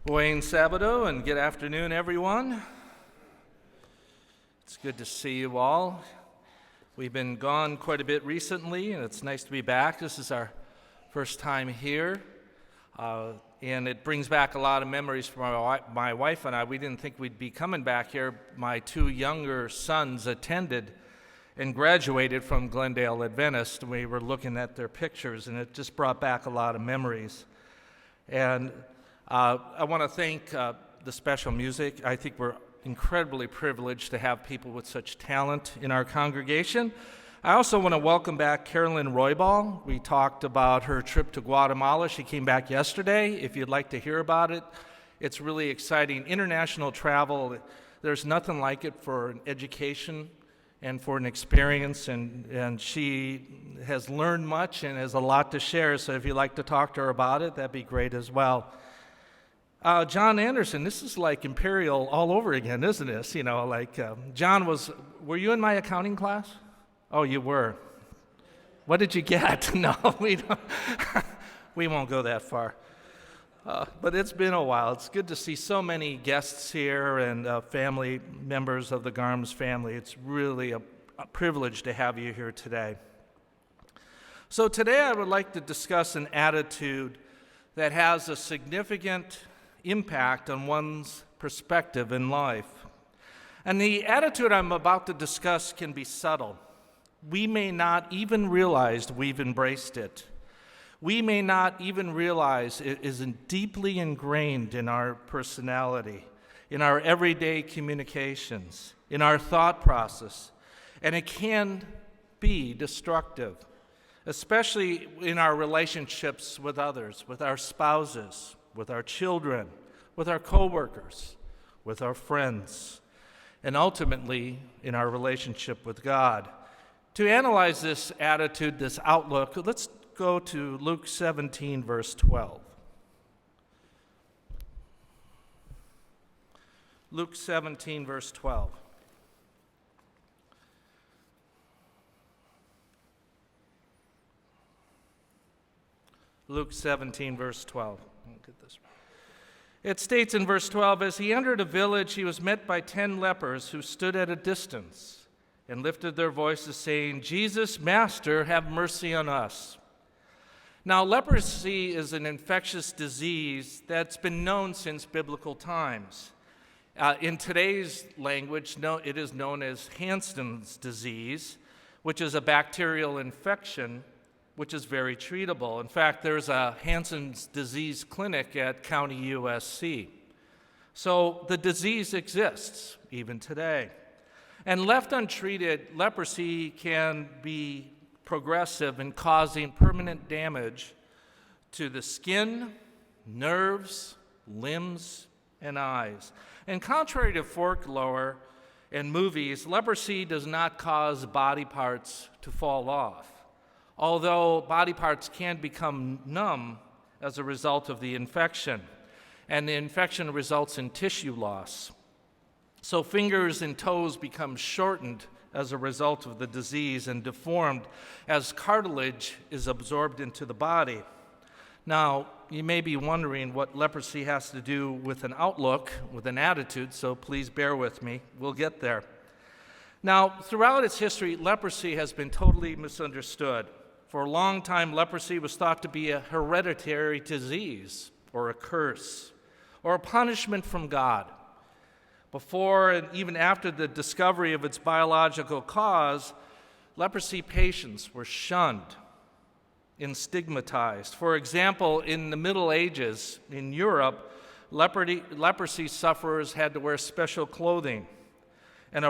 Buen Sabado and good afternoon, everyone. It's good to see you all. We've been gone quite a bit recently, and it's nice to be back. This is our first time here, and it brings back a lot of memories for my wife and I. We didn't think we'd be coming back here. My two younger sons attended and graduated from Glendale Adventist. We were looking at their pictures, and it just brought back a lot of memories. And I want to thank the special music. I think we're incredibly privileged to have people with such talent in our congregation. I also want to welcome back Carolyn Roybal. We talked about her trip to Guatemala. She came back yesterday. If you'd like to hear about it, it's really exciting. International travel, there's nothing like it for an education and for an experience, and she has learned much and has a lot to share, so if you'd like to talk to her about it, that'd be great as well. John Anderson, this is like Imperial all over again, isn't this? You know, like John were you in my accounting class? Oh, you were. What did you get? No, we won't go that far. But it's been a while. It's good to see so many guests here and family members of the Garms family. It's really a privilege to have you here today. So today I would like to discuss an attitude that has a significant impact on one's perspective in life. And the attitude I'm about to discuss can be subtle. We may not even realize we've embraced it. We may not even realize it is deeply ingrained in our personality, in our everyday communications, in our thought process, and it can be destructive, especially in our relationships with others, with our spouses, with our children, with our coworkers, with our friends, and ultimately in our relationship with God. To analyze this attitude, this outlook, let's go to Luke 17, verse 12. Luke 17, verse 12. Luke 17, verse 12. Get this. It states in verse 12, as he entered a village, he was met by 10 lepers who stood at a distance and lifted their voices, saying, Jesus, Master, have mercy on us. Now, leprosy is an infectious disease that's been known since biblical times. In today's language, it is known as Hansen's disease, which is a bacterial infection which is very treatable. In fact, there's a Hansen's disease clinic at County USC. So the disease exists even today. And left untreated, leprosy can be progressive in causing permanent damage to the skin, nerves, limbs, and eyes. And contrary to folklore and movies, leprosy does not cause body parts to fall off, although body parts can become numb as a result of the infection, and the infection results in tissue loss. So fingers and toes become shortened as a result of the disease and deformed as cartilage is absorbed into the body. Now, you may be wondering what leprosy has to do with an outlook, with an attitude, so please bear with me. We'll get there. Now, throughout its history, leprosy has been totally misunderstood. For a long time, leprosy was thought to be a hereditary disease or a curse or a punishment from God. Before and even after the discovery of its biological cause, leprosy patients were shunned and stigmatized. For example, in the Middle Ages in Europe, leprosy sufferers had to wear special clothing and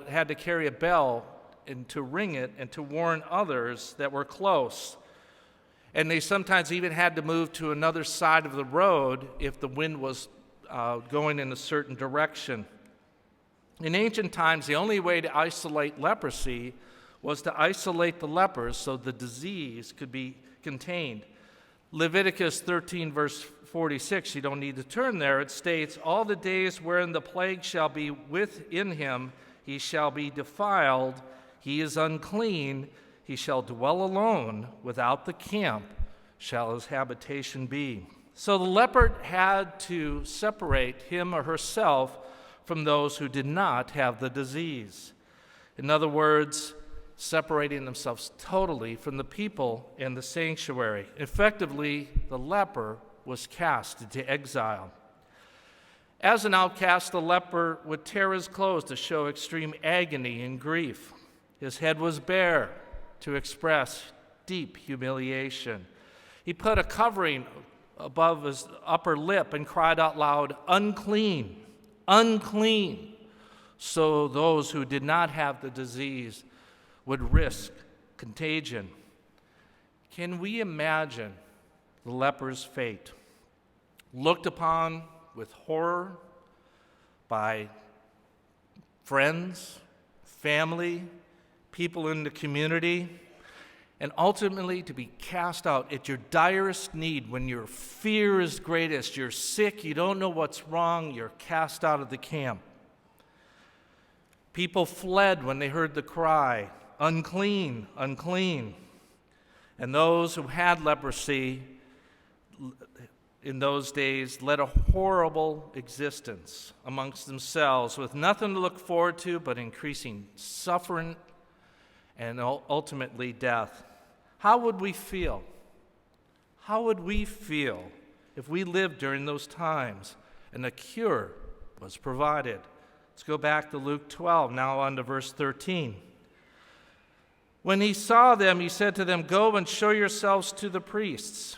had to carry a bell and to ring it and to warn others that were close. And they sometimes even had to move to another side of the road if the wind was going in a certain direction. In ancient times, the only way to isolate leprosy was to isolate the lepers so the disease could be contained. Leviticus 13, verse 46, you don't need to turn there, it states, all the days wherein the plague shall be within him, he shall be defiled, he is unclean, he shall dwell alone, without the camp shall his habitation be. So the leper had to separate him or herself from those who did not have the disease. In other words, separating themselves totally from the people in the sanctuary. Effectively, the leper was cast into exile. As an outcast, the leper would tear his clothes to show extreme agony and grief. His head was bare to express deep humiliation. He put a covering above his upper lip and cried out loud, "Unclean, unclean," so those who did not have the disease would risk contagion. Can we imagine the leper's fate? Looked upon with horror by friends, family, people in the community, and ultimately to be cast out at your direst need when your fear is greatest. You're sick, you don't know what's wrong, you're cast out of the camp. People fled when they heard the cry, "Unclean, unclean." And those who had leprosy in those days led a horrible existence amongst themselves with nothing to look forward to but increasing suffering and ultimately death. How would we feel? How would we feel if we lived during those times and a cure was provided? Let's go back to Luke 12, now on to verse 13. When he saw them, he said to them, "Go and show yourselves to the priests."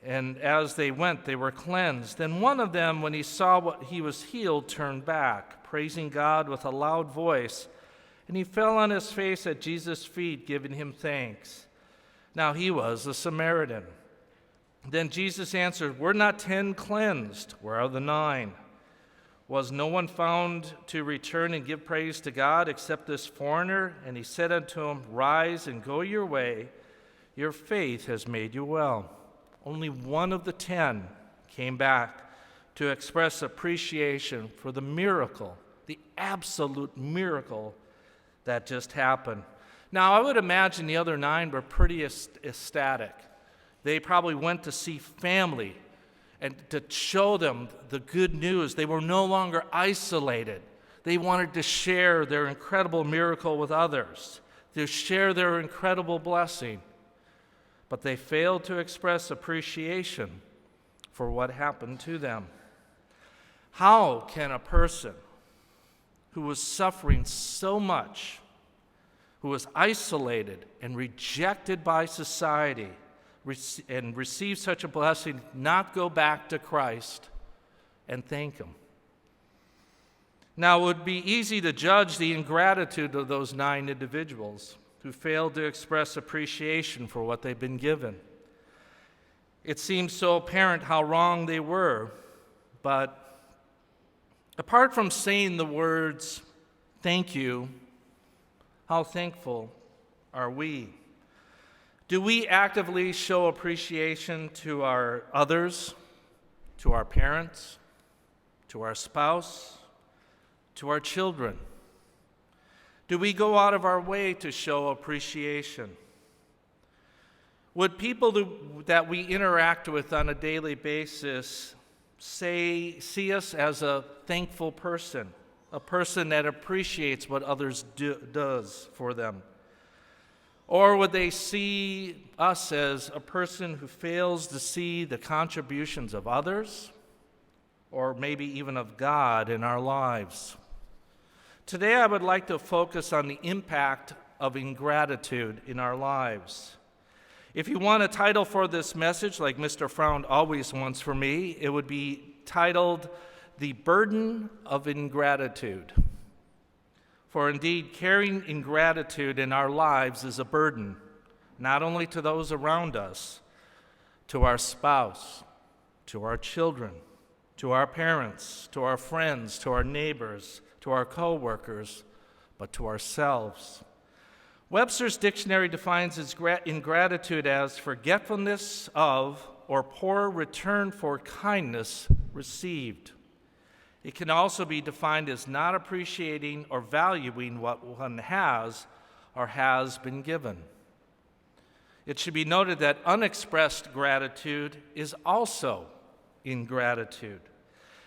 And as they went, they were cleansed. Then one of them, when he saw what he was healed, turned back, praising God with a loud voice. And he fell on his face at Jesus' feet, giving him thanks. Now he was a Samaritan. Then Jesus answered, "Were not 10 cleansed? Where are the 9? Was no one found to return and give praise to God except this foreigner?" And he said unto him, "Rise and go your way. Your faith has made you well." Only one of the 10 came back to express appreciation for the miracle, the absolute miracle that just happened. Now, I would imagine the other 9 were pretty ecstatic. They probably went to see family and to show them the good news. They were no longer isolated. They wanted to share their incredible miracle with others, to share their incredible blessing. But they failed to express appreciation for what happened to them. How can a person who was suffering so much, who was isolated and rejected by society, and receive such a blessing, not go back to Christ and thank him? Now, it would be easy to judge the ingratitude of those 9 individuals who failed to express appreciation for what they've been given. It seems so apparent how wrong they were, but apart from saying the words, "Thank you," how thankful are we? Do we actively show appreciation to our others, to our parents, to our spouse, to our children? Do we go out of our way to show appreciation? Would people that we interact with on a daily basis see us as a thankful person, a person that appreciates what others does for them? Or would they see us as a person who fails to see the contributions of others, or maybe even of God in our lives? Today, I would like to focus on the impact of ingratitude in our lives. If you want a title for this message, like Mr. Fround always wants for me, it would be titled, "The Burden of Ingratitude." For indeed, carrying ingratitude in our lives is a burden, not only to those around us, to our spouse, to our children, to our parents, to our friends, to our neighbors, to our co-workers, but to ourselves. Webster's dictionary defines ingratitude as forgetfulness of or poor return for kindness received. It can also be defined as not appreciating or valuing what one has or has been given. It should be noted that unexpressed gratitude is also ingratitude.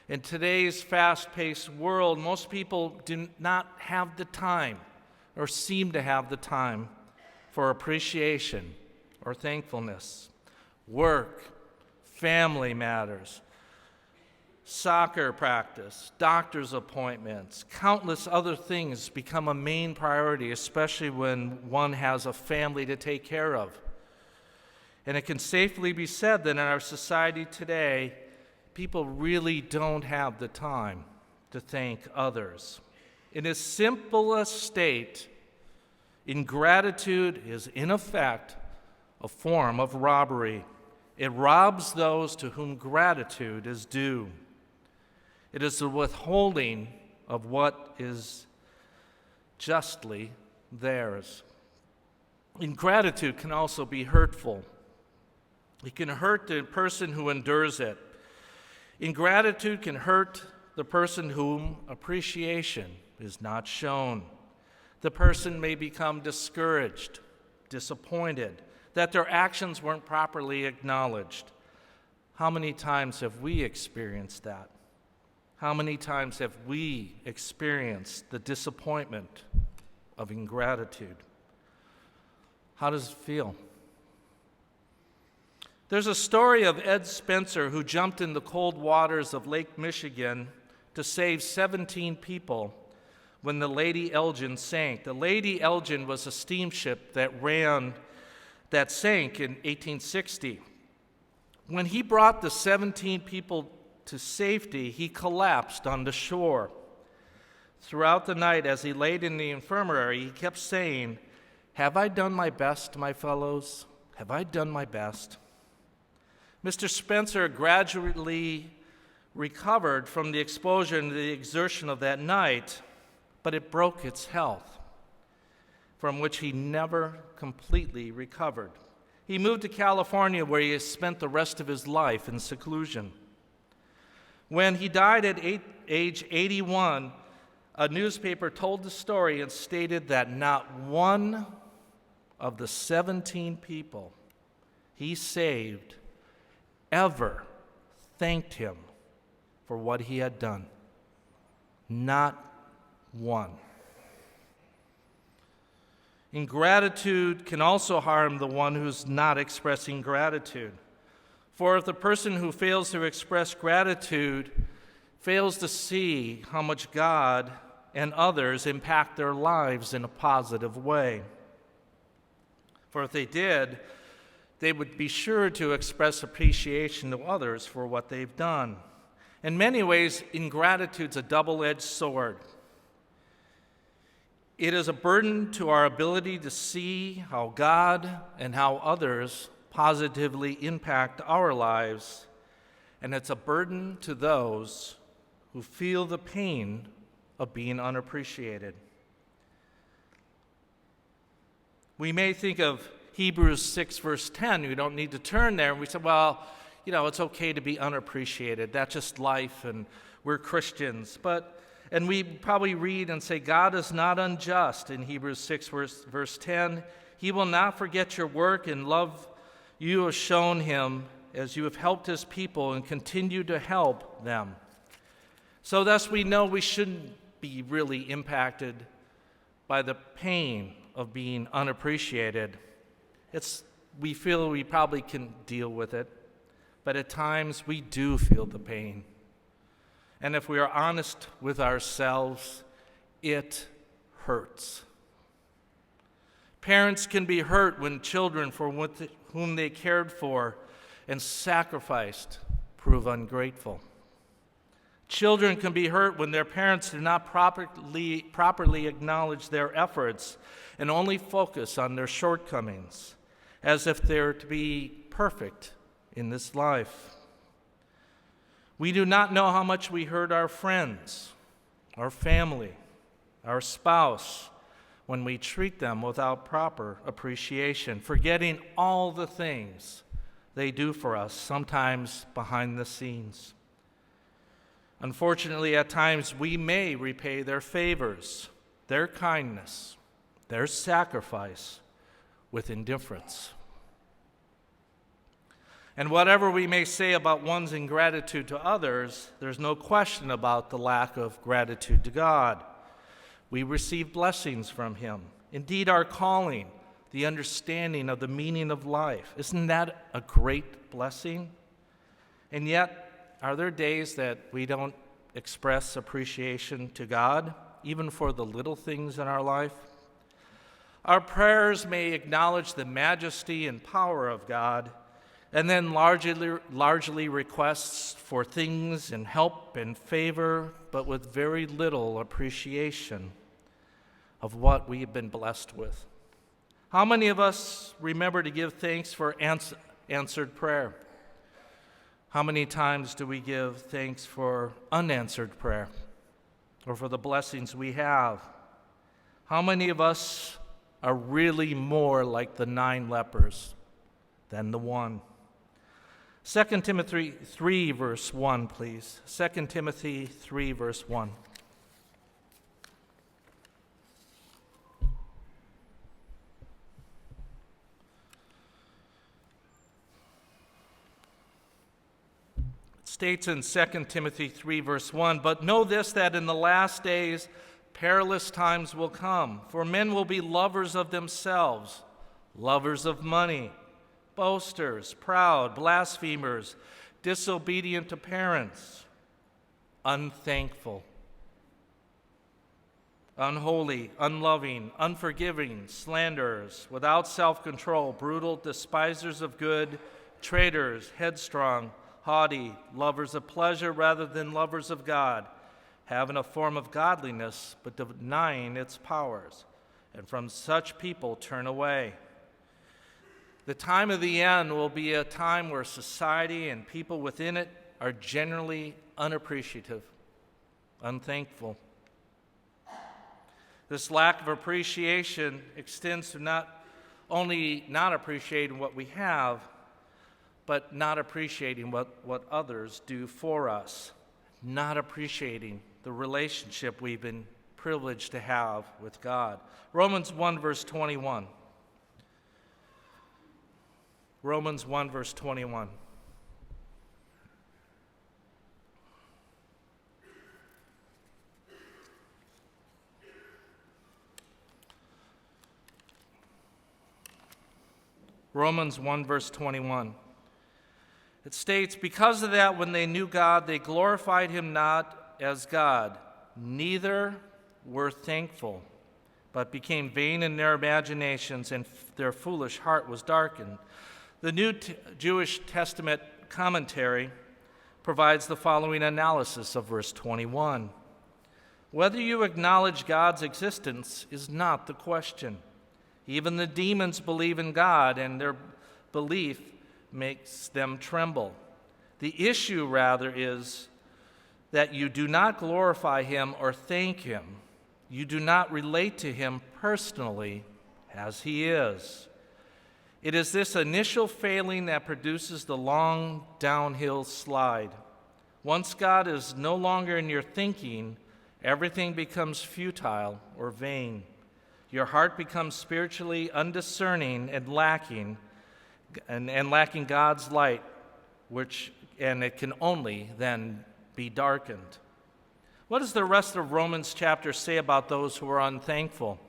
In today's fast-paced world, most people do not have the time or seem to have the time for appreciation or thankfulness. Work, family matters, soccer practice, doctor's appointments, countless other things become a main priority, especially when one has a family to take care of. And it can safely be said that in our society today, people really don't have the time to thank others. In its simplest state, ingratitude is in effect a form of robbery. It robs those to whom gratitude is due. It is the withholding of what is justly theirs. Ingratitude can also be hurtful. It can hurt the person who endures it. Ingratitude can hurt the person whom appreciation is not shown. The person may become discouraged, disappointed, that their actions weren't properly acknowledged. How many times have we experienced that? How many times have we experienced the disappointment of ingratitude? How does it feel? There's a story of Ed Spencer who jumped in the cold waters of Lake Michigan to save 17 people when the Lady Elgin sank. The Lady Elgin was a steamship that sank in 1860. When he brought the 17 people to safety, he collapsed on the shore. Throughout the night, as he laid in the infirmary, he kept saying, "Have I done my best, my fellows? Have I done my best?" Mr. Spencer gradually recovered from the exposure and the exertion of that night, but it broke its health, from which he never completely recovered. He moved to California, where he spent the rest of his life in seclusion. When he died at age 81, a newspaper told the story and stated that not one of the 17 people he saved ever thanked him for what he had done. Not one. Ingratitude can also harm the one who's not expressing gratitude. For if the person who fails to express gratitude fails to see how much God and others impact their lives in a positive way. For if they did, they would be sure to express appreciation to others for what they've done. In many ways, ingratitude's a double-edged sword. It is a burden to our ability to see how God and how others positively impact our lives, and it's a burden to those who feel the pain of being unappreciated. We may think of Hebrews 6, verse 10. We don't need to turn there. And we say, well, it's okay to be unappreciated. That's just life, and we're Christians. And we probably read and say, God is not unjust in Hebrews 6, verse 10. He will not forget your work and love you have shown him as you have helped his people and continue to help them. So thus we know we shouldn't be really impacted by the pain of being unappreciated. We feel we probably can deal with it, but at times we do feel the pain. And if we are honest with ourselves, it hurts. Parents can be hurt when children for whom they cared for and sacrificed prove ungrateful. Children can be hurt when their parents do not properly acknowledge their efforts and only focus on their shortcomings, as if they're to be perfect in this life. We do not know how much we hurt our friends, our family, our spouse, when we treat them without proper appreciation, forgetting all the things they do for us, sometimes behind the scenes. Unfortunately, at times we may repay their favors, their kindness, their sacrifice with indifference. And whatever we may say about one's ingratitude to others, there's no question about the lack of gratitude to God. We receive blessings from Him. Indeed, our calling, the understanding of the meaning of life. Isn't that a great blessing? And yet, are there days that we don't express appreciation to God, even for the little things in our life? Our prayers may acknowledge the majesty and power of God, and then largely requests for things and help and favor, but with very little appreciation of what we have been blessed with. How many of us remember to give thanks for answered prayer? How many times do we give thanks for unanswered prayer or for the blessings we have? How many of us are really more like the 9 lepers than the one? 2 Timothy 3, verse 1, please. 2 Timothy 3, verse 1. It states in 2 Timothy 3, verse 1, "But know this, that in the last days perilous times will come, for men will be lovers of themselves, lovers of money, boasters, proud, blasphemers, disobedient to parents, unthankful, unholy, unloving, unforgiving, slanderers, without self-control, brutal, despisers of good, traitors, headstrong, haughty, lovers of pleasure rather than lovers of God, having a form of godliness but denying its powers. And from such people turn away." The time of the end will be a time where society and people within it are generally unappreciative, unthankful. This lack of appreciation extends to not only not appreciating what we have, but not appreciating what others do for us, not appreciating the relationship we've been privileged to have with God. Romans 1, verse 21. Romans 1, verse 21. Romans 1, verse 21. It states, "Because of that, when they knew God, they glorified Him not as God, neither were thankful, but became vain in their imaginations, and their foolish heart was darkened." The New Jewish Testament commentary provides the following analysis of verse 21. Whether you acknowledge God's existence is not the question. Even the demons believe in God, and their belief makes them tremble. The issue, rather, is that you do not glorify Him or thank Him. You do not relate to Him personally as He is. It is this initial failing that produces the long downhill slide. Once God is no longer in your thinking, everything becomes futile or vain. Your heart becomes spiritually undiscerning and lacking God's light, and it can only then be darkened. What does the rest of Romans chapter say about those who are unthankful?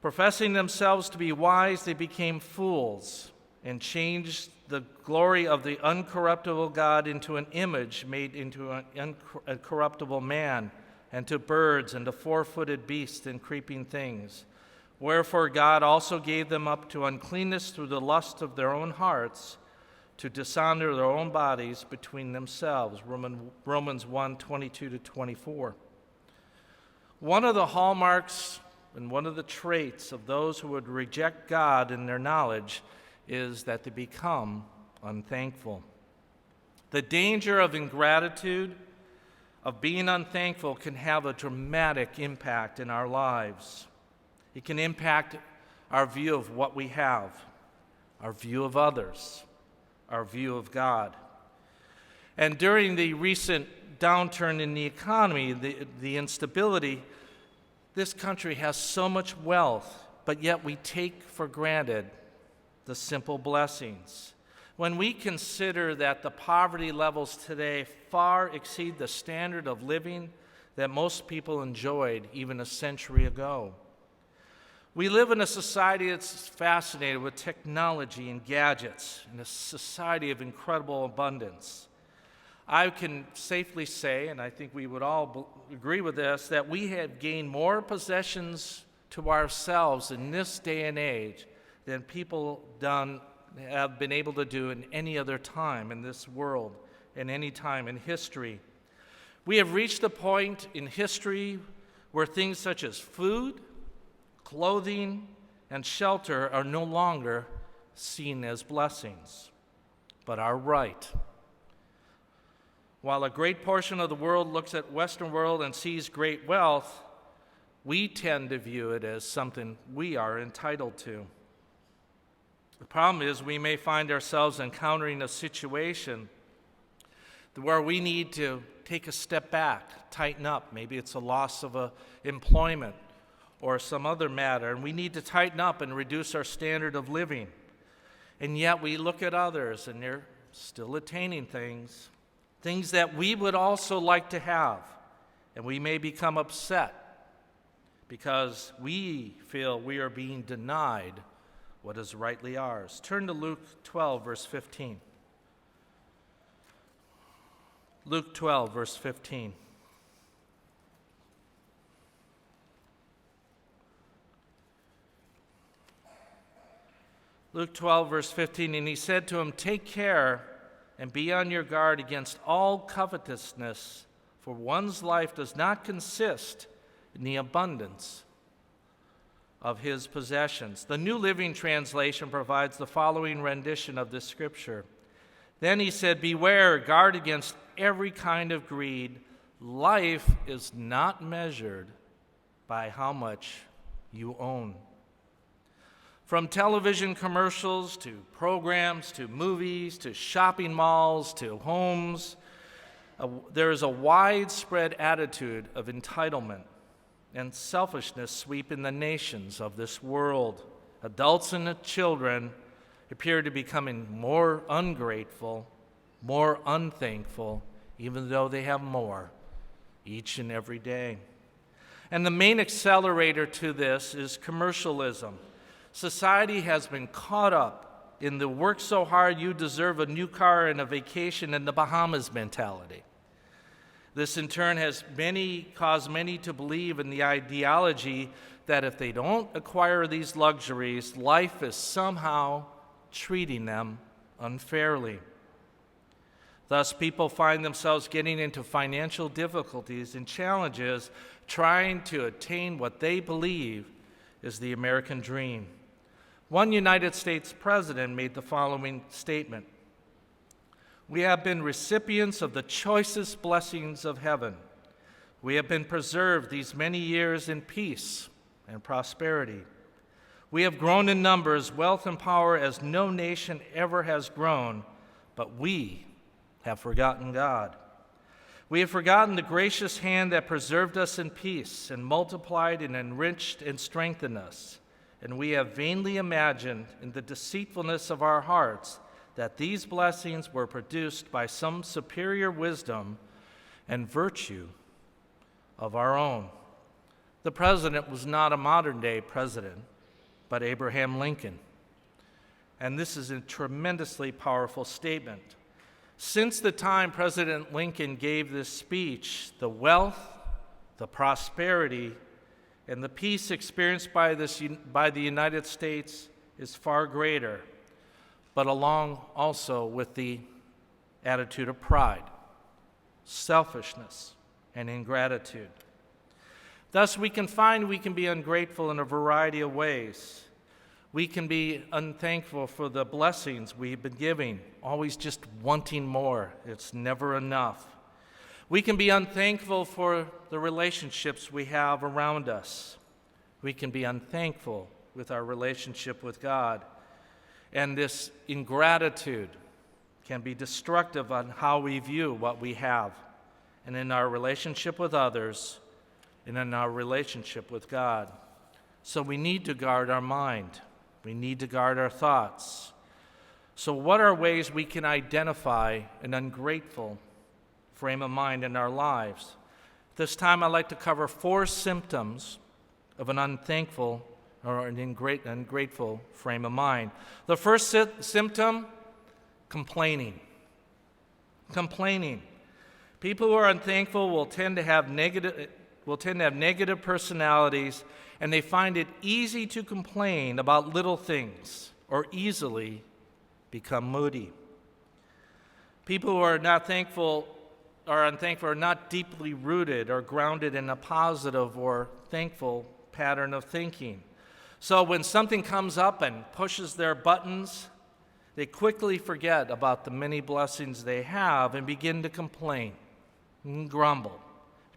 Professing themselves to be wise, they became fools and changed the glory of the uncorruptible God into an image made into an incorruptible man, and to birds and to four-footed beasts and creeping things. Wherefore God also gave them up to uncleanness through the lust of their own hearts, to dishonor their own bodies between themselves. Romans 1, 22 to 24. One of the hallmarks and one of the traits of those who would reject God in their knowledge is that they become unthankful. The danger of ingratitude, of being unthankful, can have a dramatic impact in our lives. It can impact our view of what we have, our view of others, our view of God. And during the recent downturn in the economy, the instability, this country has so much wealth, but yet we take for granted the simple blessings. When we consider that the poverty levels today far exceed the standard of living that most people enjoyed even a century ago. We live in a society that's fascinated with technology and gadgets, in a society of incredible abundance. I can safely say, and I think we would all agree with this, that we have gained more possessions to ourselves in this day and age than people have been able to do in any other time in this world, in any time in history. We have reached a point in history where things such as food, clothing, and shelter are no longer seen as blessings, but are right. While a great portion of the world looks at Western world and sees great wealth, we tend to view it as something we are entitled to. The problem is we may find ourselves encountering a situation where we need to take a step back, tighten up. Maybe it's a loss of employment or some other matter, and we need to tighten up and reduce our standard of living. And yet we look at others, and they're still attaining things that we would also like to have, and we may become upset because we feel we are being denied what is rightly ours. Turn to Luke 12, verse 15. Luke 12, verse 15. Luke 12, verse 15, and he said to him, "Take care and be on your guard against all covetousness, for one's life does not consist in the abundance of his possessions." The New Living Translation provides the following rendition of this scripture. Then he said, "Beware, guard against every kind of greed. Life is not measured by how much you own." From television commercials to programs to movies to shopping malls to homes, there is a widespread attitude of entitlement and selfishness sweeping the nations of this world. Adults and children appear to be becoming more ungrateful, more unthankful, even though they have more each and every day. And the main accelerator to this is commercialism. Society has been caught up in the work so hard you deserve a new car and a vacation in the Bahamas mentality. This in turn has caused many to believe in the ideology that if they don't acquire these luxuries, life is somehow treating them unfairly. Thus, people find themselves getting into financial difficulties and challenges trying to attain what they believe is the American dream. One United States president made the following statement: "We have been recipients of the choicest blessings of heaven. We have been preserved these many years in peace and prosperity. We have grown in numbers, wealth, and power as no nation ever has grown, but we have forgotten God. We have forgotten the gracious hand that preserved us in peace and multiplied and enriched and strengthened us. And we have vainly imagined in the deceitfulness of our hearts that these blessings were produced by some superior wisdom and virtue of our own." The president was not a modern-day president, but Abraham Lincoln. And this is a tremendously powerful statement. Since the time President Lincoln gave this speech, the wealth, the prosperity, and the peace experienced by the United States is far greater, but along also with the attitude of pride, selfishness, and ingratitude. Thus, we can be ungrateful in a variety of ways. We can be unthankful for the blessings we've been giving, always just wanting more. It's never enough. We can be unthankful for the relationships we have around us. We can be unthankful with our relationship with God. And this ingratitude can be destructive on how we view what we have, and in our relationship with others, and in our relationship with God. So we need to guard our mind. We need to guard our thoughts. So what are ways we can identify an ungrateful frame of mind in our lives? This time I'd like to cover 4 symptoms of an unthankful or an ungrateful frame of mind. The first symptom, complaining. Complaining. People who are unthankful will tend to have negative personalities, and they find it easy to complain about little things or easily become moody. People who are unthankful are not deeply rooted or grounded in a positive or thankful pattern of thinking. So when something comes up and pushes their buttons, they quickly forget about the many blessings they have and begin to complain and grumble,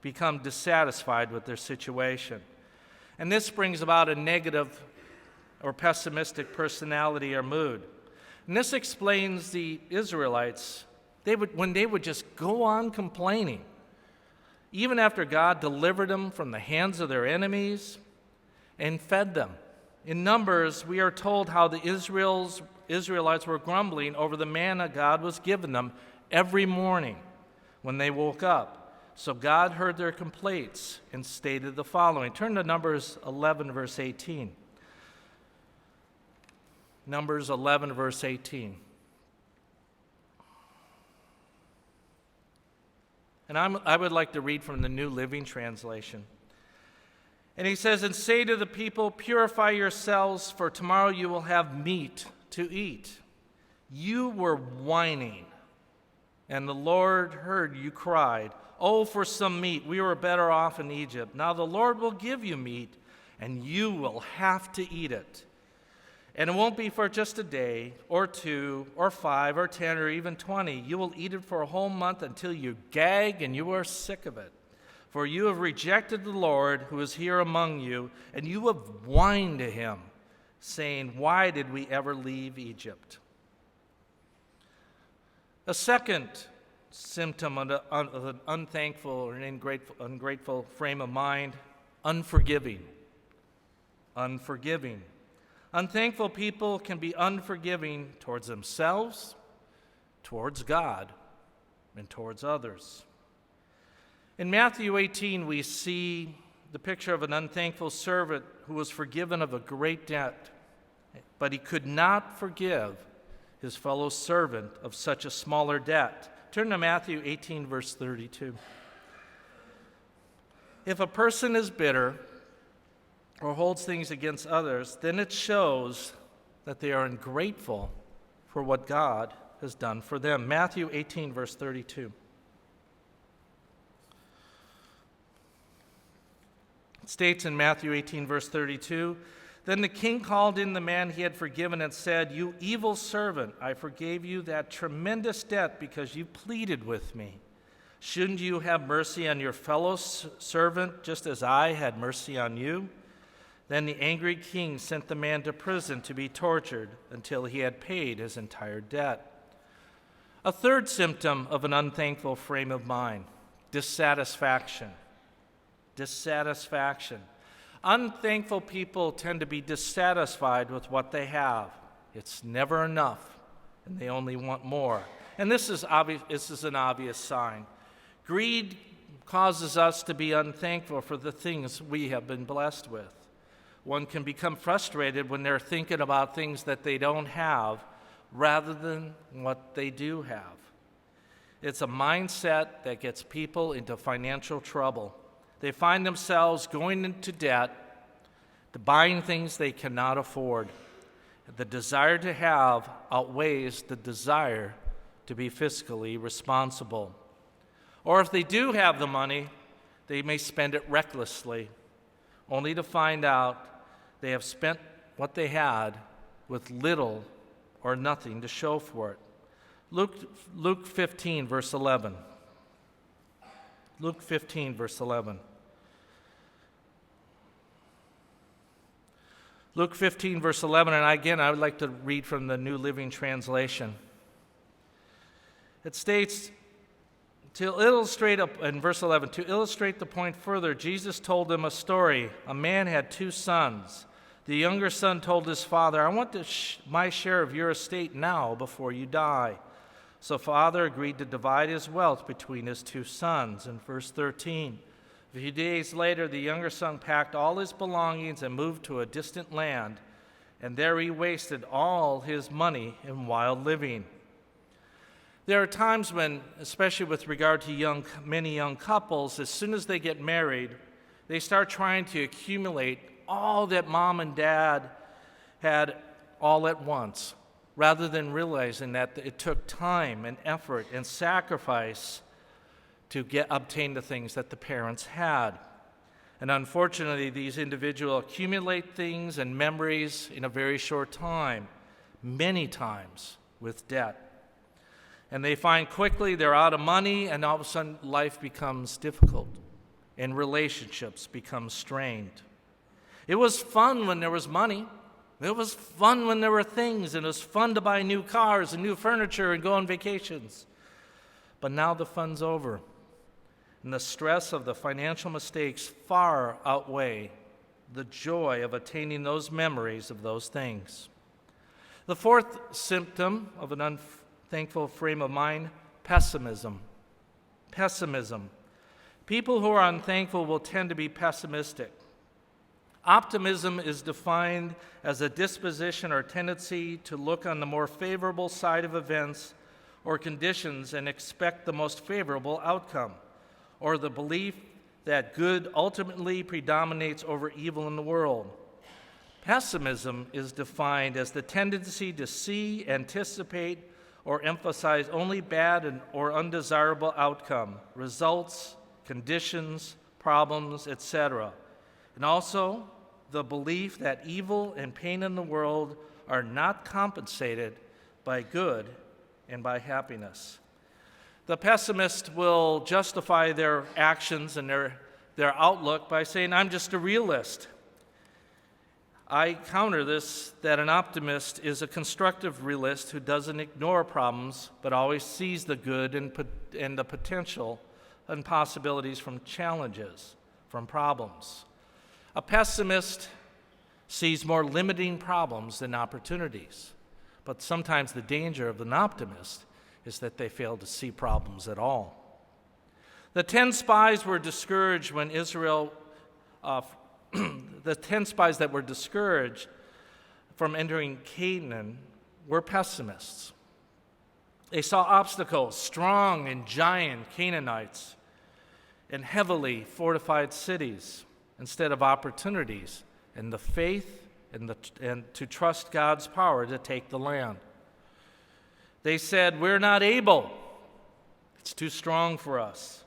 become dissatisfied with their situation. And this brings about a negative or pessimistic personality or mood. And this explains the Israelites. When they would just go on complaining, even after God delivered them from the hands of their enemies and fed them. In Numbers, we are told how the Israelites were grumbling over the manna God was giving them every morning when they woke up. So God heard their complaints and stated the following. Turn to Numbers 11, verse 18. Numbers 11, verse 18. And I would like to read from the New Living Translation. And he says, "And say to the people, purify yourselves, for tomorrow you will have meat to eat. You were whining, and the Lord heard you cried, 'Oh, for some meat! We were better off in Egypt.' Now the Lord will give you meat, and you will have to eat it. And it won't be for just a day, or 2, or 5, or 10, or even 20. You will eat it for a whole month until you gag and you are sick of it. For you have rejected the Lord who is here among you, and you have whined to him, saying, 'Why did we ever leave Egypt?'" A second symptom of an unthankful or an ungrateful frame of mind, unforgiving. Unforgiving. Unthankful people can be unforgiving towards themselves, towards God, and towards others. In Matthew 18, we see the picture of an unthankful servant who was forgiven of a great debt, but he could not forgive his fellow servant of such a smaller debt. Turn to Matthew 18, verse 32. If a person is bitter or holds things against others, then it shows that they are ungrateful for what God has done for them. Matthew 18, verse 32. It states in Matthew 18, verse 32, "Then the king called in the man he had forgiven and said, 'You evil servant, I forgave you that tremendous debt because you pleaded with me. Shouldn't you have mercy on your fellow servant just as I had mercy on you?' Then the angry king sent the man to prison to be tortured until he had paid his entire debt." A third symptom of an unthankful frame of mind, dissatisfaction. Dissatisfaction. Unthankful people tend to be dissatisfied with what they have. It's never enough, and they only want more. And this is an obvious sign. Greed causes us to be unthankful for the things we have been blessed with. One can become frustrated when they're thinking about things that they don't have rather than what they do have. It's a mindset that gets people into financial trouble. They find themselves going into debt, to buying things they cannot afford. The desire to have outweighs the desire to be fiscally responsible. Or if they do have the money, they may spend it recklessly, only to find out they have spent what they had with little or nothing to show for it. Luke 15, verse 11. Luke 15, verse 11. Luke 15, verse 11, and again, I would like to read from the New Living Translation. It states, in verse 11, to illustrate the point further, Jesus told them a story. A man had 2 sons. The younger son told his father, I want my share of your estate now before you die. So father agreed to divide his wealth between his two sons. In verse 13, a few days later, the younger son packed all his belongings and moved to a distant land, and there he wasted all his money in wild living. There are times when, especially with regard to many young couples, as soon as they get married, they start trying to accumulate all that mom and dad had all at once, rather than realizing that it took time and effort and sacrifice to obtain the things that the parents had. And unfortunately, these individuals accumulate things and memories in a very short time, many times with debt. And they find quickly they're out of money, and all of a sudden life becomes difficult and relationships become strained. It was fun when there was money. It was fun when there were things, and it was fun to buy new cars and new furniture and go on vacations. But now the fun's over, and the stress of the financial mistakes far outweigh the joy of attaining those memories of those things. The fourth symptom of an unthankful frame of mind, pessimism. Pessimism. People who are unthankful will tend to be pessimistic. Optimism is defined as a disposition or tendency to look on the more favorable side of events or conditions and expect the most favorable outcome, or the belief that good ultimately predominates over evil in the world. Pessimism is defined as the tendency to see, anticipate, or emphasize only bad or undesirable outcome, results, conditions, problems, etc., and also the belief that evil and pain in the world are not compensated by good and by happiness. The pessimist will justify their actions and their outlook by saying, I'm just a realist. I counter this that an optimist is a constructive realist who doesn't ignore problems but always sees the good and the potential and possibilities from challenges, from problems. A pessimist sees more limiting problems than opportunities, but sometimes the danger of an optimist is that they fail to see problems at all. The 10 spies were discouraged when Israel, the 10 spies that were discouraged from entering Canaan were pessimists. They saw obstacles, strong and giant Canaanites, and heavily fortified cities, instead of opportunities and the faith and to trust God's power to take the land. They said, we're not able. It's too strong for us.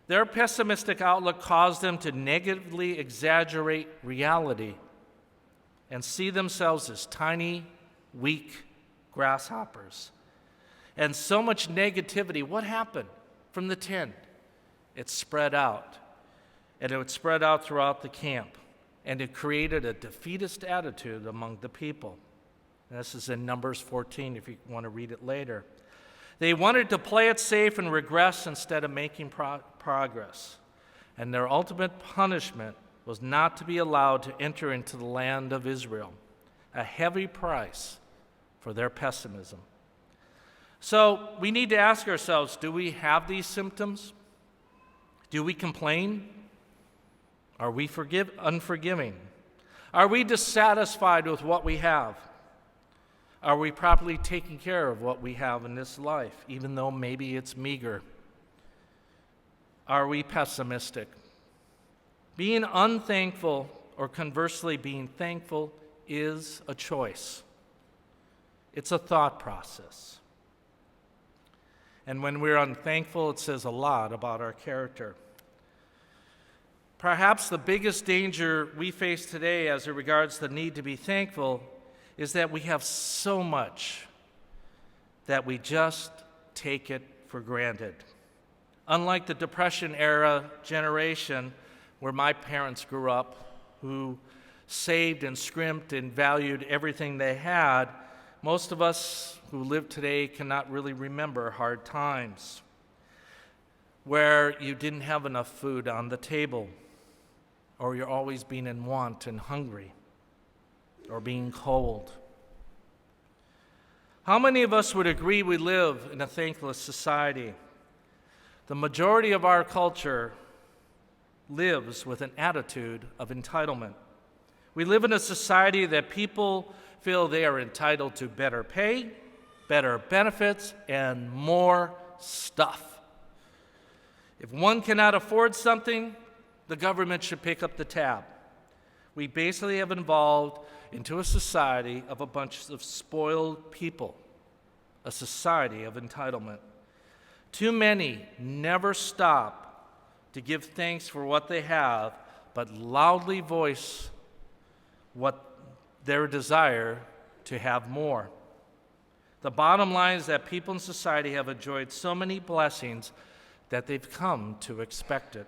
Their pessimistic outlook caused them to negatively exaggerate reality and see themselves as tiny, weak grasshoppers. And so much negativity, what happened from the tent? It spread out. And it would spread out throughout the camp. And it created a defeatist attitude among the people. And this is in Numbers 14, if you want to read it later. They wanted to play it safe and regress instead of making progress. And their ultimate punishment was not to be allowed to enter into the land of Israel, a heavy price for their pessimism. So we need to ask ourselves, do we have these symptoms? Do we complain? Are we unforgiving? Are we dissatisfied with what we have? Are we properly taking care of what we have in this life, even though maybe it's meager? Are we pessimistic? Being unthankful, or conversely being thankful, is a choice. It's a thought process. And when we're unthankful, it says a lot about our character. Perhaps the biggest danger we face today as it regards the need to be thankful is that we have so much that we just take it for granted. Unlike the Depression-era generation where my parents grew up, who saved and scrimped and valued everything they had, most of us who live today cannot really remember hard times where you didn't have enough food on the table, or you're always being in want and hungry. or being cold. How many of us would agree we live in a thankless society? The majority of our culture lives with an attitude of entitlement. We live in a society that people feel they are entitled to better pay, better benefits, and more stuff. If one cannot afford something, the government should pick up the tab. We basically have evolved into a society of a bunch of spoiled people, a society of entitlement. Too many never stop to give thanks for what they have, but loudly voice what their desire to have more. The bottom line is that people in society have enjoyed so many blessings that they've come to expect it.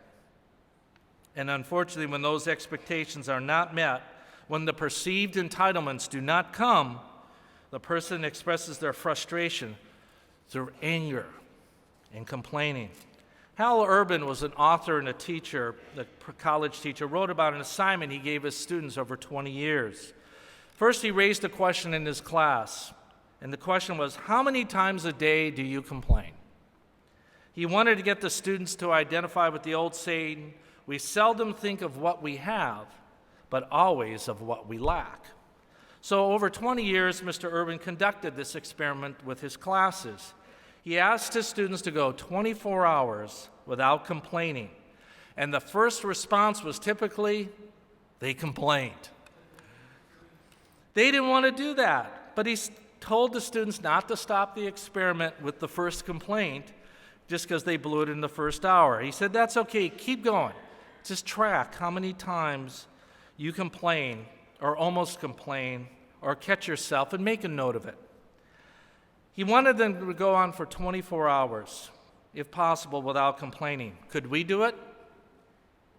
And unfortunately, when those expectations are not met, when the perceived entitlements do not come, the person expresses their frustration through anger and complaining. Hal Urban was an author and a teacher, a college teacher, wrote about an assignment he gave his students over 20 years. First, he raised a question in his class, and the question was, how many times a day do you complain? He wanted to get the students to identify with the old saying, we seldom think of what we have, but always of what we lack. So over 20 years, Mr. Urban conducted this experiment with his classes. He asked his students to go 24 hours without complaining. And the first response was typically, they complained. They didn't want to do that, but he told the students not to stop the experiment with the first complaint just because they blew it in the first hour. He said, that's okay, keep going. Just track how many times you complain or almost complain or catch yourself and make a note of it. He wanted them to go on for 24 hours, if possible, without complaining. Could we do it?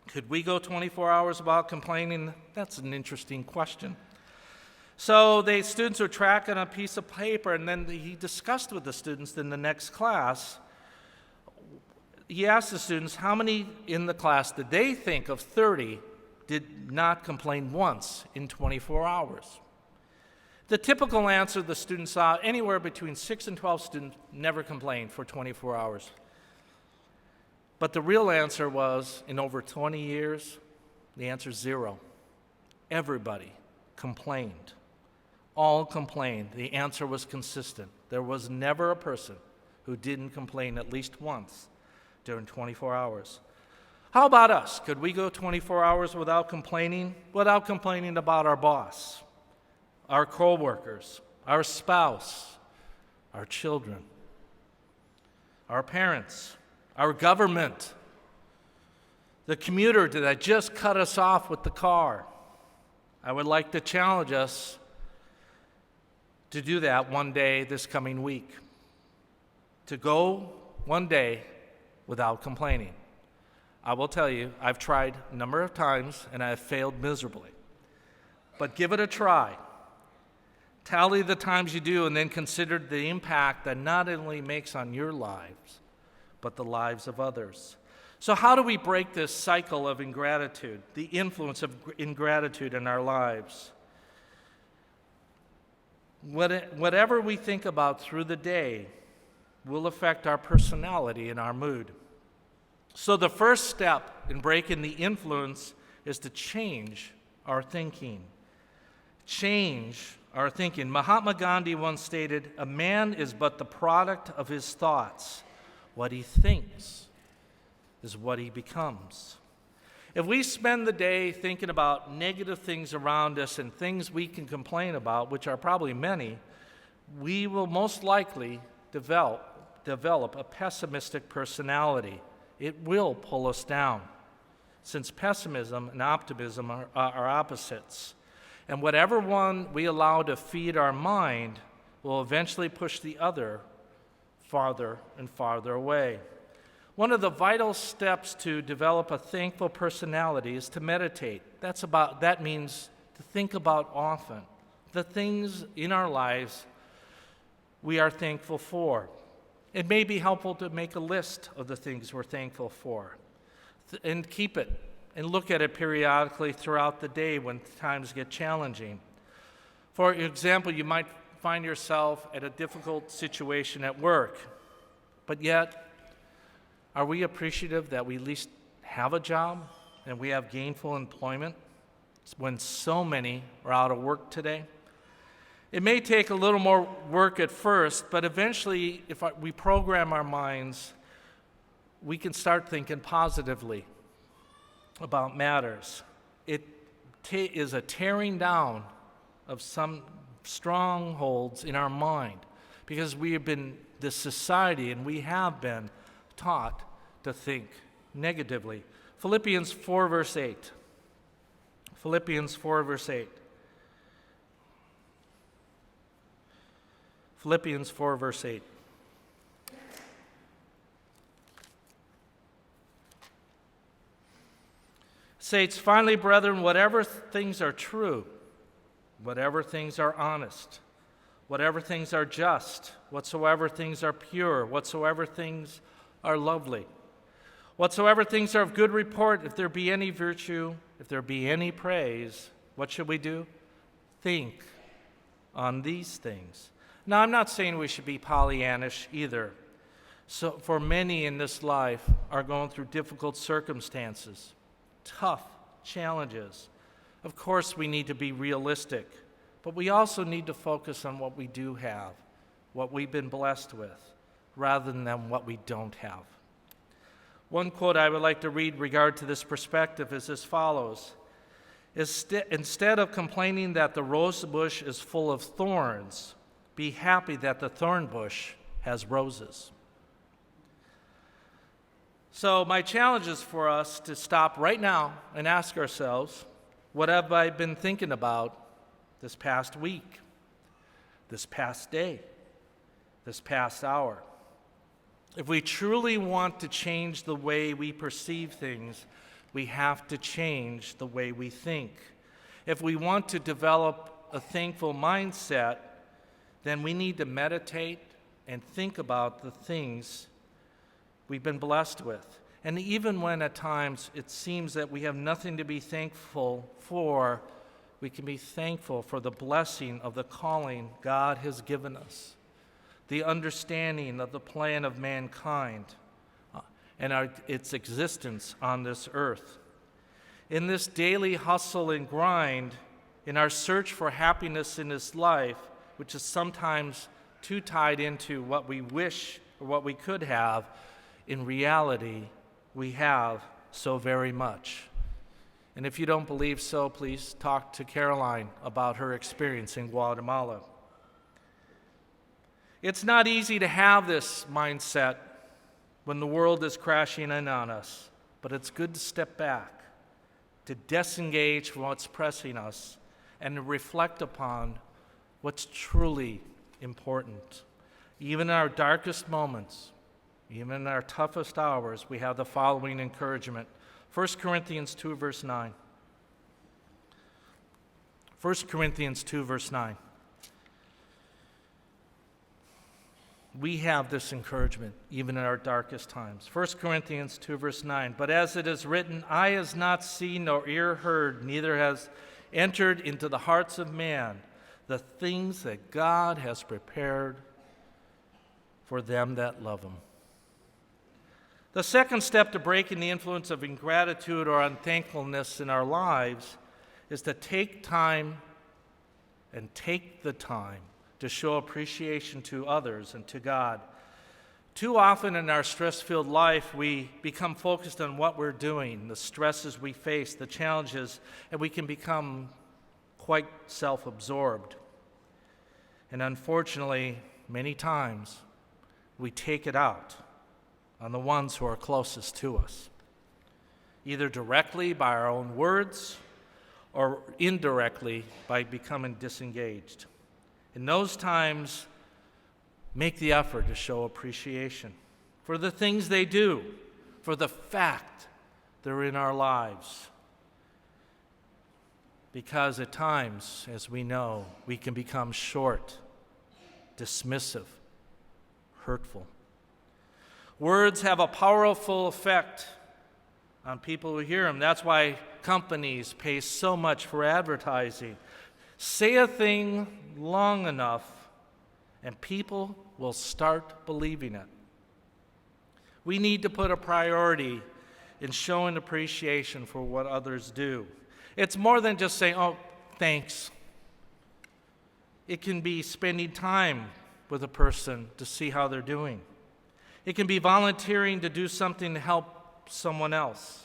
Could we go 24 hours without complaining? That's an interesting question. So the students were tracking a piece of paper, and then he discussed with the students in the next class. He asked the students how many in the class did they think of 30 did not complain once in 24 hours. The typical answer the students saw, anywhere between 6 and 12 students never complained for 24 hours. But the real answer was, in over 20 years, the answer is 0. Everybody complained. All complained. The answer was consistent. There was never a person who didn't complain at least once during 24 hours. How about us? Could we go 24 hours without complaining? Without complaining about our boss, our co-workers, our spouse, our children, our parents, our government, the commuter that just cut us off with the car. I would like to challenge us to do that one day this coming week, to go one day without complaining. I will tell you, I've tried a number of times and I have failed miserably. But give it a try. Tally the times you do and then consider the impact that not only makes on your lives, but the lives of others. So how do we break this cycle of ingratitude, the influence of ingratitude in our lives? Whatever we think about through the day will affect our personality and our mood. So the first step in breaking the influence is to change our thinking. Change our thinking. Mahatma Gandhi once stated, "A man is but the product of his thoughts. What he thinks is what he becomes." If we spend the day thinking about negative things around us and things we can complain about, which are probably many, we will most likely develop a pessimistic personality. It will pull us down, since pessimism and optimism are opposites. And whatever one we allow to feed our mind will eventually push the other farther and farther away. One of the vital steps to develop a thankful personality is to meditate. That means to think about often the things in our lives we are thankful for. It may be helpful to make a list of the things we're thankful for and keep it and look at it periodically throughout the day when times get challenging. For example, you might find yourself at a difficult situation at work, but yet, are we appreciative that we at least have a job and we have gainful employment when so many are out of work today? It may take a little more work at first, but eventually, if we program our minds, we can start thinking positively about matters. It is a tearing down of some strongholds in our mind because we have been, this society, and we have been taught to think negatively. Philippians 4, verse 8. Philippians 4, verse 8. Philippians 4, verse 8. States, finally, brethren, whatever things are true, whatever things are honest, whatever things are just, whatsoever things are pure, whatsoever things are lovely, whatsoever things are of good report, if there be any virtue, if there be any praise, what should we do? Think on these things. Now, I'm not saying we should be Pollyannish either. So, for many in this life are going through difficult circumstances, tough challenges. Of course, we need to be realistic, but we also need to focus on what we do have, what we've been blessed with, rather than what we don't have. One quote I would like to read regard to this perspective is as follows. Instead of complaining that the rose bush is full of thorns, be happy that the thorn bush has roses. So my challenge is for us to stop right now and ask ourselves, what have I been thinking about this past week, this past day, this past hour? If we truly want to change the way we perceive things, we have to change the way we think. If we want to develop a thankful mindset, then we need to meditate and think about the things we've been blessed with. And even when at times it seems that we have nothing to be thankful for, we can be thankful for the blessing of the calling God has given us, the understanding of the plan of mankind, and its existence on this earth. In this daily hustle and grind, in our search for happiness in this life, which is sometimes too tied into what we wish or what we could have, in reality, we have so very much. And if you don't believe so, please talk to Caroline about her experience in Guatemala. It's not easy to have this mindset when the world is crashing in on us, but it's good to step back, to disengage from what's pressing us, and to reflect upon what's truly important. Even in our darkest moments, even in our toughest hours, we have the following encouragement. 1 Corinthians 2, verse 9. 1 Corinthians 2, verse 9. We have this encouragement even in our darkest times. 1 Corinthians 2, verse 9. But as it is written, eye has not seen nor ear heard, neither has entered into the hearts of man the things that God has prepared for them that love him. The second step to breaking the influence of ingratitude or unthankfulness in our lives is to take time and take the time to show appreciation to others and to God. Too often in our stress-filled life, we become focused on what we're doing, the stresses we face, the challenges, and we can become quite self-absorbed. And unfortunately, many times, we take it out on the ones who are closest to us, either directly by our own words or indirectly by becoming disengaged. In those times, make the effort to show appreciation for the things they do, for the fact they're in our lives. Because at times, as we know, we can become short, dismissive, hurtful. Words have a powerful effect on people who hear them. That's why companies pay so much for advertising. Say a thing long enough, and people will start believing it. We need to put a priority in showing appreciation for what others do. It's more than just saying, oh, thanks. It can be spending time with a person to see how they're doing. It can be volunteering to do something to help someone else.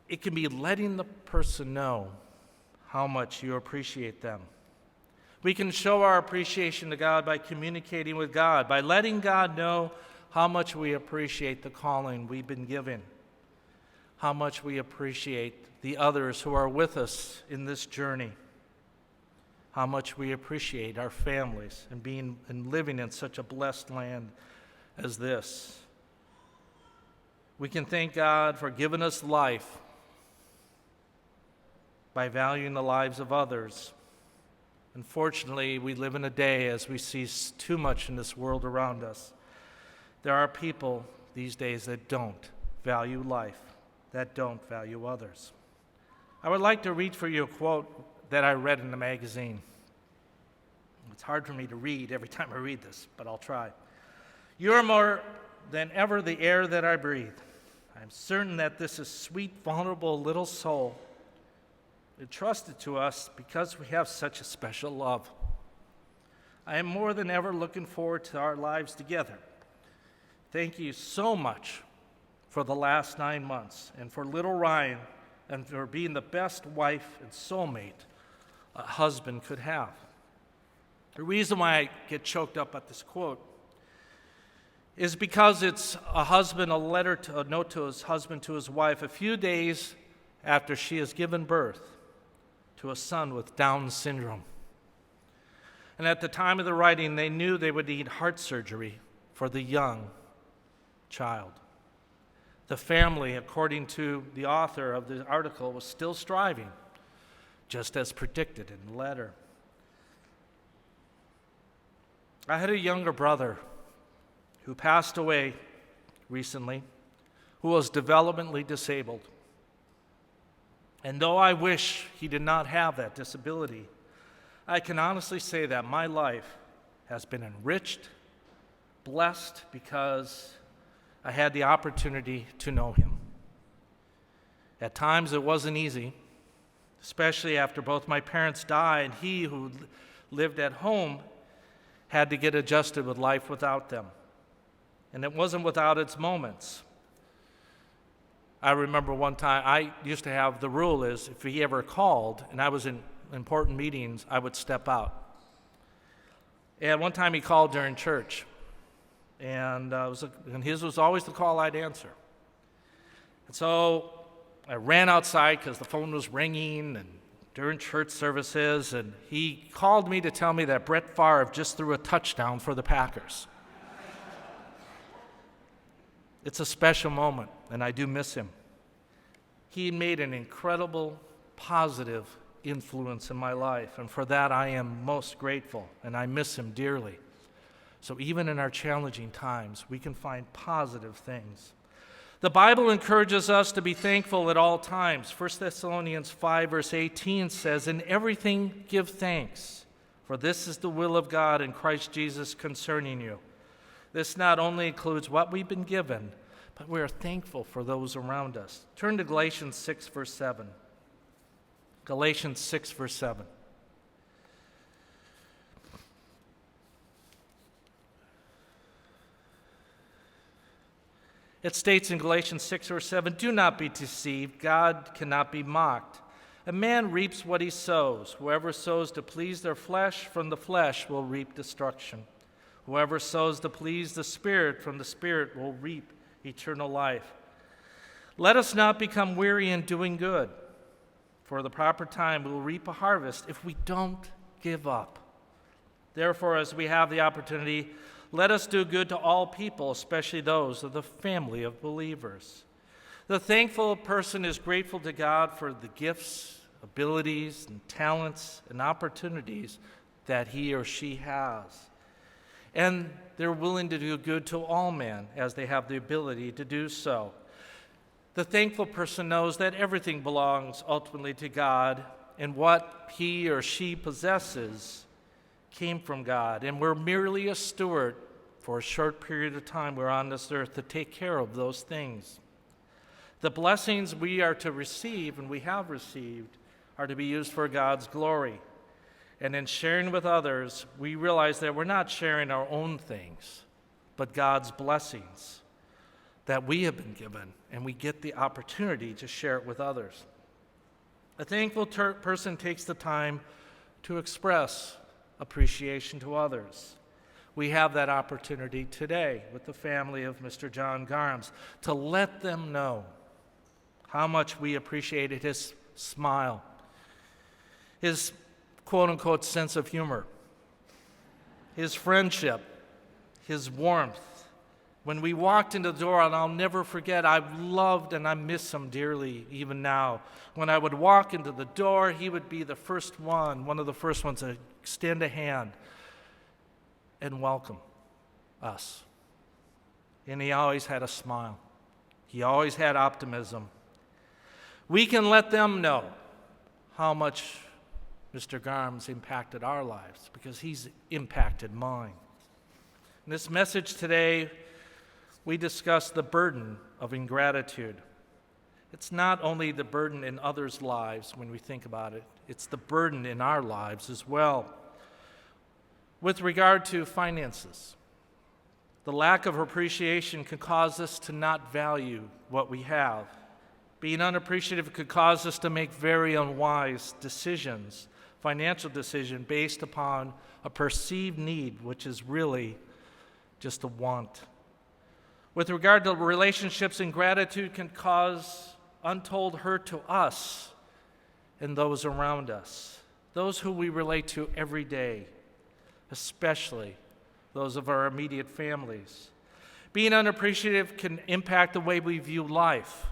It can be letting the person know how much you appreciate them. We can show our appreciation to God by communicating with God, by letting God know how much we appreciate the calling we've been given, how much we appreciate the others who are with us in this journey, how much we appreciate our families and being and living in such a blessed land as this. We can thank God for giving us life by valuing the lives of others. Unfortunately, we live in a day, as we see too much in this world around us, there are people these days that don't value life, that don't value others. I would like to read for you a quote that I read in the magazine. It's hard for me to read every time I read this, but I'll try. You are more than ever the air that I breathe. I am certain that this is sweet, vulnerable little soul entrusted to us because we have such a special love. I am more than ever looking forward to our lives together. Thank you so much for the last 9 months and for little Ryan and for being the best wife and soulmate a husband could have. The reason why I get choked up at this quote is because it's a note to his husband to his wife a few days after she has given birth to a son with Down syndrome. And at the time of the writing, they knew they would need heart surgery for the young child. The family, according to the author of the article, was still striving, just as predicted in the letter. I had a younger brother who passed away recently, who was developmentally disabled. And though I wish he did not have that disability, I can honestly say that my life has been enriched, blessed, because I had the opportunity to know him. At times it wasn't easy, especially after both my parents died, and he who lived at home had to get adjusted with life without them. And it wasn't without its moments. I remember one time, I used to have the rule is if he ever called and I was in important meetings, I would step out. And one time he called during church, and his was always the call I'd answer. And so I ran outside because the phone was ringing and during church services, and he called me to tell me that Brett Favre just threw a touchdown for the Packers. It's a special moment, and I do miss him. He made an incredible, positive influence in my life, and for that I am most grateful, and I miss him dearly. So even in our challenging times, we can find positive things. The Bible encourages us to be thankful at all times. 1 Thessalonians 5, verse 18 says, "In everything give thanks, for this is the will of God in Christ Jesus concerning you." This not only includes what we've been given, but we are thankful for those around us. Turn to Galatians 6, verse 7. Galatians 6, verse 7. It states in Galatians 6, verse 7, "Do not be deceived. God cannot be mocked. A man reaps what he sows. Whoever sows to please their flesh, from the flesh will reap destruction. Whoever sows to please the Spirit, from the Spirit will reap eternal life. Let us not become weary in doing good. For the proper time we will reap a harvest if we don't give up. Therefore, as we have the opportunity, let us do good to all people, especially those of the family of believers." The thankful person is grateful to God for the gifts, abilities, and talents and opportunities that he or she has. And they're willing to do good to all men as they have the ability to do so. The thankful person knows that everything belongs ultimately to God, and what he or she possesses came from God, and we're merely a steward for a short period of time we're on this earth to take care of those things. The blessings we are to receive, and we have received, are to be used for God's glory. And in sharing with others, we realize that we're not sharing our own things, but God's blessings that we have been given, and we get the opportunity to share it with others. A thankful person takes the time to express appreciation to others. We have that opportunity today with the family of Mr. John Garms to let them know how much we appreciated his smile, his quote-unquote sense of humor, his friendship, his warmth. When we walked into the door, and I'll never forget, I loved and I miss him dearly even now. When I would walk into the door, he would be one of the first ones to extend a hand and welcome us. And he always had a smile. He always had optimism. We can let them know how much Mr. Garms impacted our lives, because he's impacted mine. In this message today, we discuss the burden of ingratitude. It's not only the burden in others' lives when we think about it, it's the burden in our lives as well. With regard to finances, the lack of appreciation can cause us to not value what we have. Being unappreciative could cause us to make very unwise decisions, financial decisions based upon a perceived need, which is really just a want. With regard to relationships, ingratitude can cause untold hurt to us and those around us, those who we relate to every day, especially those of our immediate families. Being unappreciative can impact the way we view life,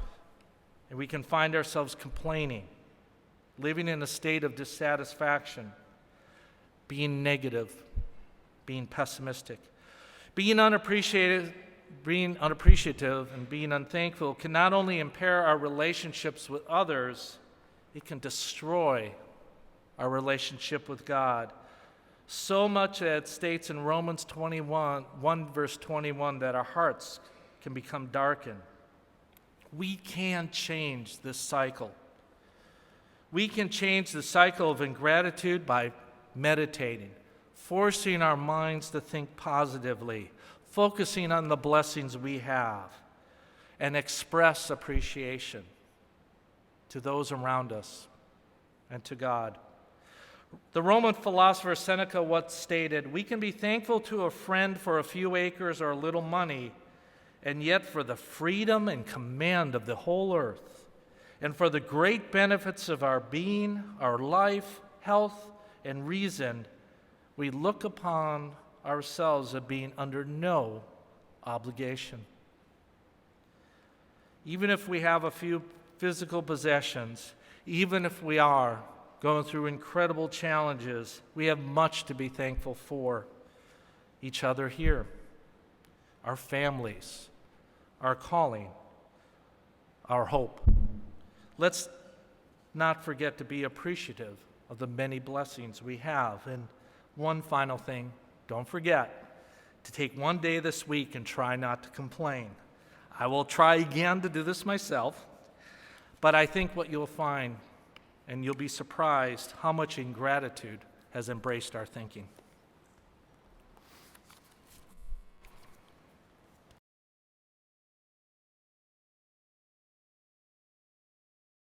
and we can find ourselves complaining, living in a state of dissatisfaction, being negative, being pessimistic. Being unappreciative and being unthankful can not only impair our relationships with others, it can destroy our relationship with God. So much that it states in Romans 1 verse 21, that our hearts can become darkened. We can change this cycle. We can change the cycle of ingratitude by meditating, forcing our minds to think positively, focusing on the blessings we have, and express appreciation to those around us and to God. The Roman philosopher Seneca once stated, "We can be thankful to a friend for a few acres or a little money, and yet for the freedom and command of the whole earth, and for the great benefits of our being, our life, health, and reason, we look upon ourselves as being under no obligation." Even if we have a few physical possessions, even if we are going through incredible challenges, we have much to be thankful for. Each other here, our families, our calling, our hope. Let's not forget to be appreciative of the many blessings we have. And one final thing, don't forget to take one day this week and try not to complain. I will try again to do this myself, but I think what you'll find, and you'll be surprised how much ingratitude has embraced our thinking.